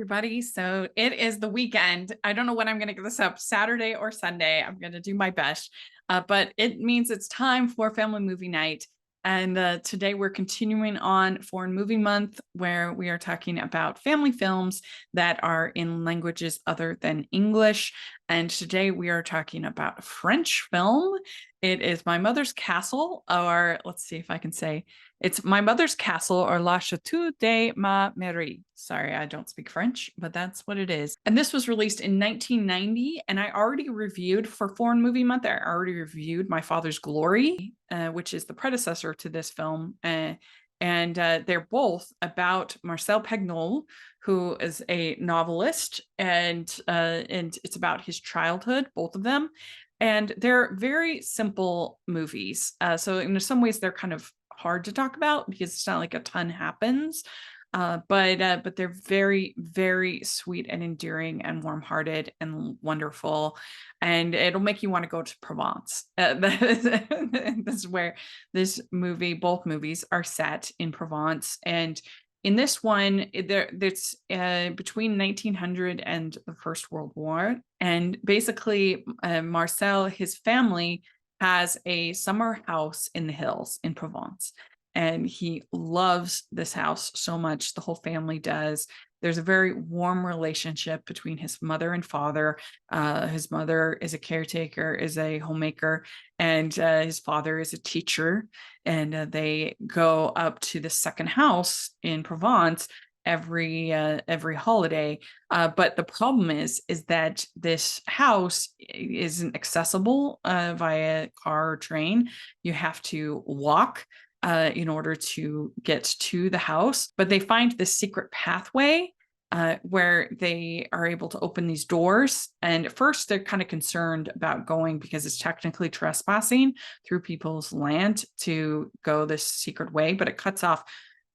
everybody. So it is the weekend. I don't know when I'm going to get this up, Saturday or Sunday. I'm going to do my best. But it means it's time for family movie night. And today we're continuing on Foreign Movie Month, where we are talking about family films that are in languages other than English. And today we are talking about a French film. It is My Mother's Castle, or let's see if I can say it's My Mother's Castle or La Château de ma Mairie. Sorry, I don't speak French, but that's what it is. And this was released in 1990, and I already reviewed for Foreign Movie Month. I already reviewed My Father's Glory, which is the predecessor to this film. And they're both about Marcel Pagnol, who is a novelist, and it's about his childhood, both of them. And they're very simple movies. So in some ways, they're kind of hard to talk about because it's not like a ton happens. But they're very, very sweet and endearing and warm-hearted and wonderful. And it'll make you want to go to Provence. This is where both movies are set in Provence. And in this one, it's between 1900 and the First World War. And basically, Marcel, his family, has a summer house in the hills in Provence. And he loves this house so much. The whole family does. There's a very warm relationship between his mother and father. His mother is a caretaker, is a homemaker, and his father is a teacher. And they go up to the second house in Provence every holiday. But the problem is that this house isn't accessible via car or train. You have to walk in order to get to the house. But they find this secret pathway where they are able to open these doors. And at first, they're kind of concerned about going because it's technically trespassing through people's land to go this secret way, but it cuts off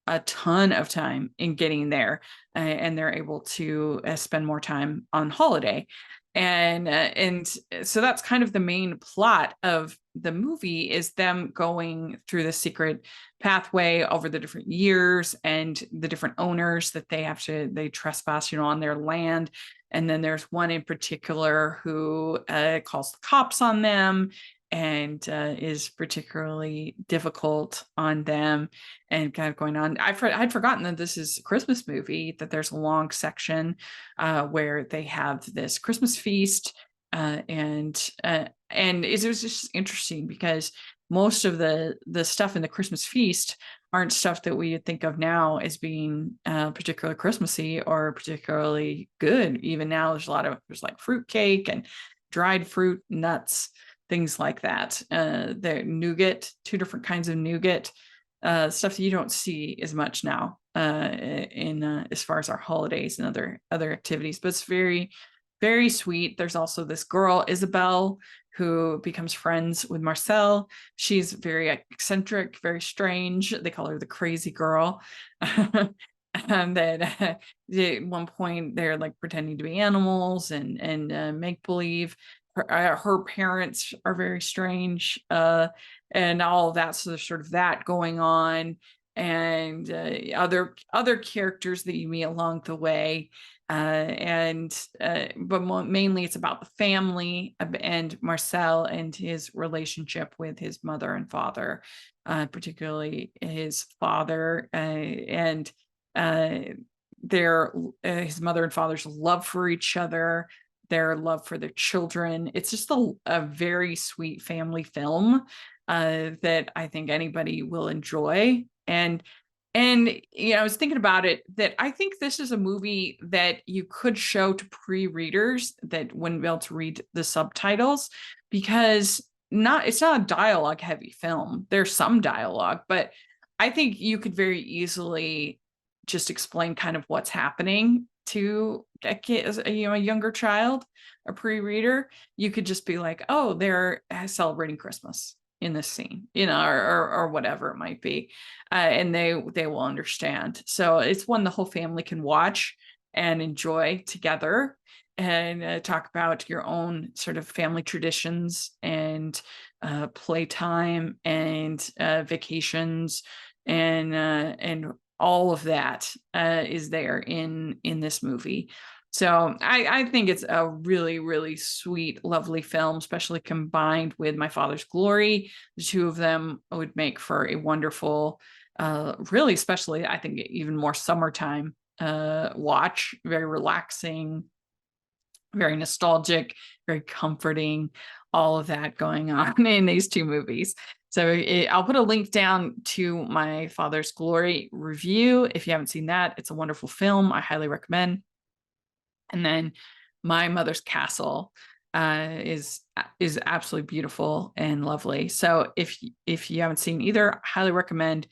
a ton of time in getting there, and they're able to spend more time on holiday. And so that's kind of the main plot of the movie, is them going through the secret pathway over the different years and the different owners that they trespass, on their land. And then there's one in particular who calls the cops on them and is particularly difficult on them, and kind of going on. I'd forgotten that this is a Christmas movie, that there's a long section where they have this Christmas feast, and it was just interesting because most of the stuff in the Christmas feast aren't stuff that we would think of now as being particularly Christmassy or particularly good. Even now, there's like fruit cake and dried fruit, nuts, things like that. The nougat, two different kinds of nougat, stuff that you don't see as much now in as far as our holidays and other activities. But it's very, very sweet. There's also this girl, Isabel, who becomes friends with Marcel. She's very eccentric, very strange. They call her the crazy girl. And then at one point they're like pretending to be animals and make believe. Her parents are very strange, and all of that. So there's sort of that going on, and other characters that you meet along the way, but mainly it's about the family and Marcel and his relationship with his mother and father, particularly his father, and his mother and father's love for each other, their love for their children. It's just a very sweet family film that I think anybody will enjoy. And I was thinking about it, that I think this is a movie that you could show to pre-readers that wouldn't be able to read the subtitles, because it's not a dialogue heavy film. There's some dialogue, but I think you could very easily just explain kind of what's happening to a kid, a younger child, a pre-reader. You could just be like, oh, they're celebrating Christmas in this scene, or whatever it might be, and they will understand. So it's one the whole family can watch and enjoy together, and talk about your own sort of family traditions and playtime and vacations and all of that is there in this movie. So I think it's a really, really sweet, lovely film, especially combined with My Father's Glory. The two of them would make for a wonderful, really, especially, I think, even more summertime watch. Very relaxing, very nostalgic, very comforting, all of that going on in these two movies. So I'll put a link down to My Father's Glory review. If you haven't seen that, it's a wonderful film. I highly recommend. And then My Mother's Castle is absolutely beautiful and lovely. So if you haven't seen either, I highly recommend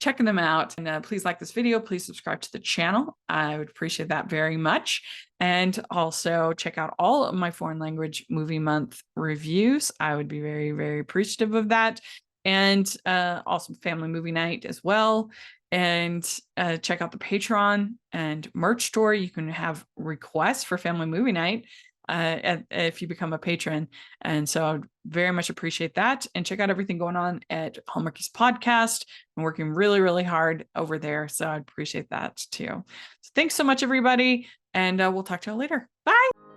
checking them out. And please like this video. Please subscribe to the channel. I would appreciate that very much. And also check out all of my foreign language movie month reviews. I would be very, very appreciative of that. And also family movie night as well. And check out the Patreon and merch store. You can have requests for family movie night if you become a patron. And so I would very much appreciate that. And check out everything going on at Hallmarkies Podcast. I'm working really, really hard over there. So I'd appreciate that too. So thanks so much, everybody. And we'll talk to you later. Bye.